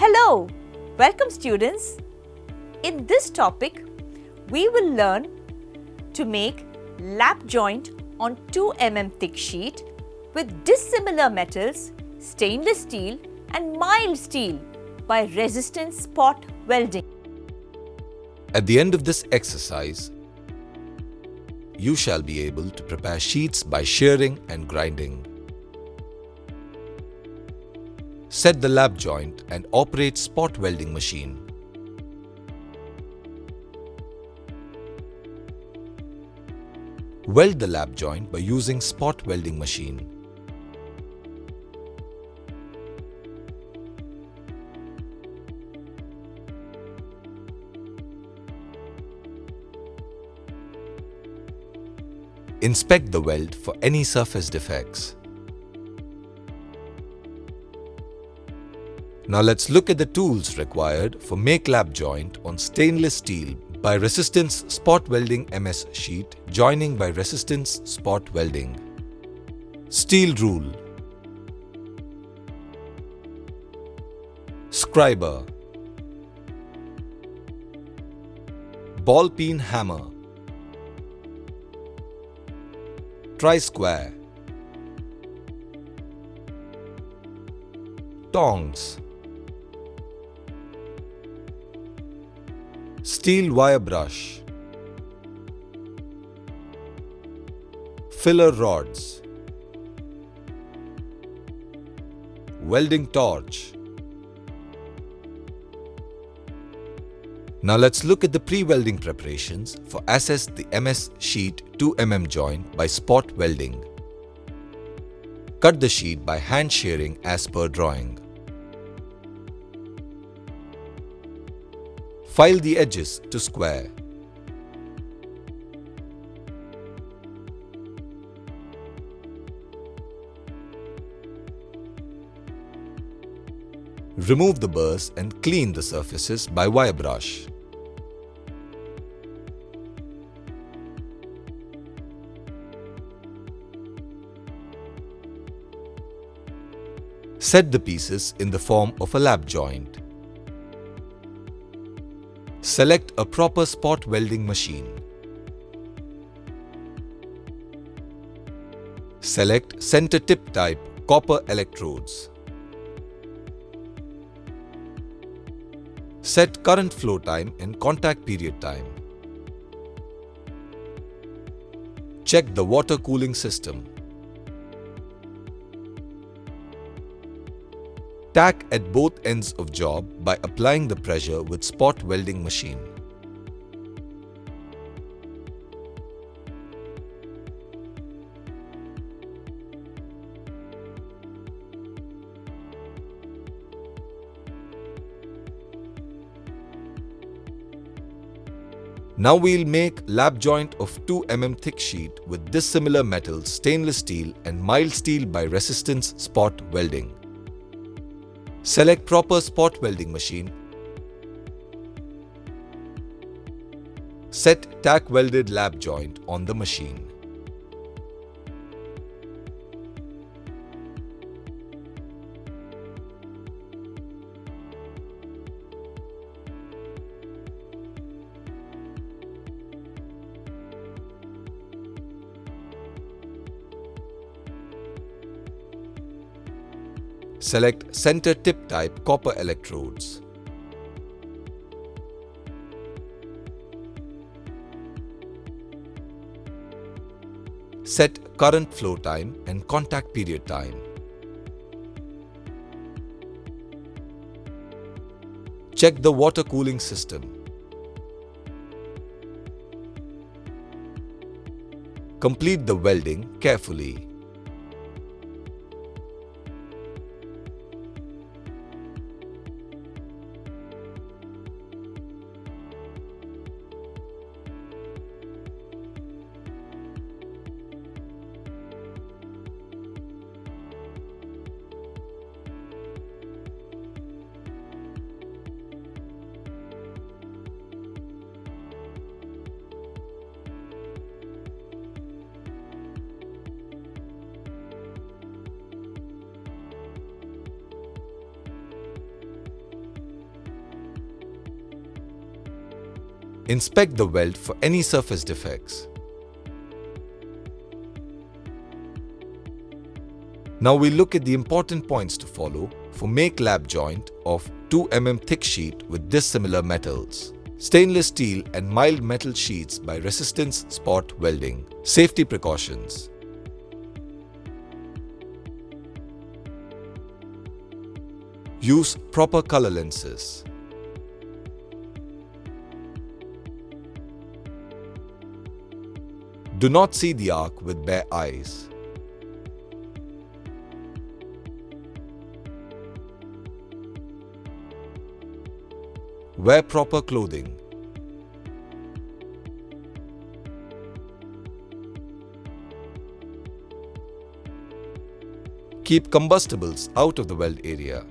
Hello! Welcome students! In this topic, we will learn to make lap joint on 2 mm thick sheet with dissimilar metals, stainless steel and mild steel by resistance spot welding. At the end of this exercise, you shall be able to prepare sheets by shearing and grinding. Set the lap joint and operate spot welding machine. Weld the lap joint by using spot welding machine. Inspect the weld for any surface defects. Now let's look at the tools required for make lap joint on stainless steel by resistance spot welding MS sheet joining by resistance spot welding. Steel rule, scriber, ball peen hammer, tri-square, tongs, steel wire brush, filler rods, welding torch. Now let's look at the pre-welding preparations for assess the MS sheet 2 mm joint by spot welding. Cut the sheet by hand shearing as per drawing. File the edges to square. Remove the burrs and clean the surfaces by wire brush. Set the pieces in the form of a lap joint. Select a proper spot welding machine. Select center tip type copper electrodes. Set current flow time and contact period time. Check the water cooling system. Tack at both ends of job by applying the pressure with spot welding machine. Now we'll make lap joint of 2 mm thick sheet with dissimilar metals, stainless steel and mild steel by resistance spot welding. Select proper spot welding machine. Set tack welded lap joint on the machine. Select center tip type copper electrodes. Set current flow time and contact period time. Check the water cooling system. Complete the welding carefully. Inspect the weld for any surface defects. Now we look at the important points to follow for make lap joint of 2 mm thick sheet with dissimilar metals. Stainless steel and mild metal sheets by resistance spot welding. Safety precautions. Use proper color lenses. Do not see the arc with bare eyes. Wear proper clothing. Keep combustibles out of the weld area.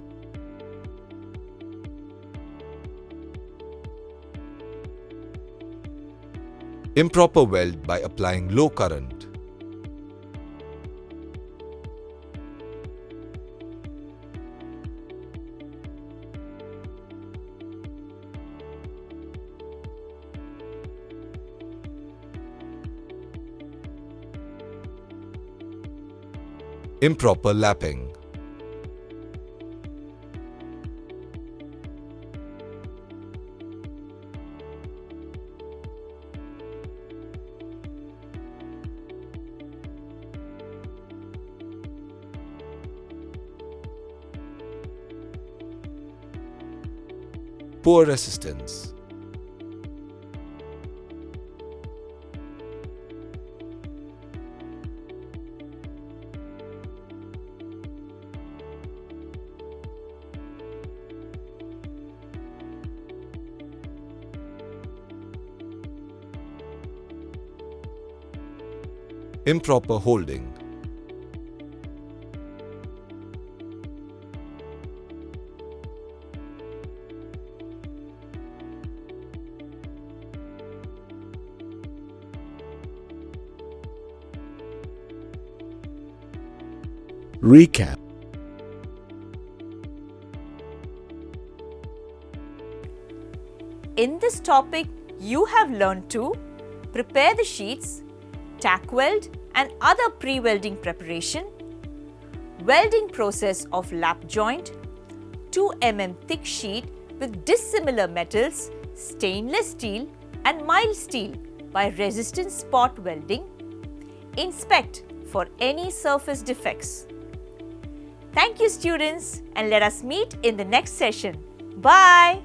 Improper weld by applying low current. Improper lapping. Poor resistance. Improper holding. Recap. In this topic, you have learned to prepare the sheets, tack weld and other pre-welding preparation, welding process of lap joint, 2 mm thick sheet with dissimilar metals, stainless steel and mild steel by resistance spot welding, inspect for any surface defects. Thank you students, and let us meet in the next session. Bye!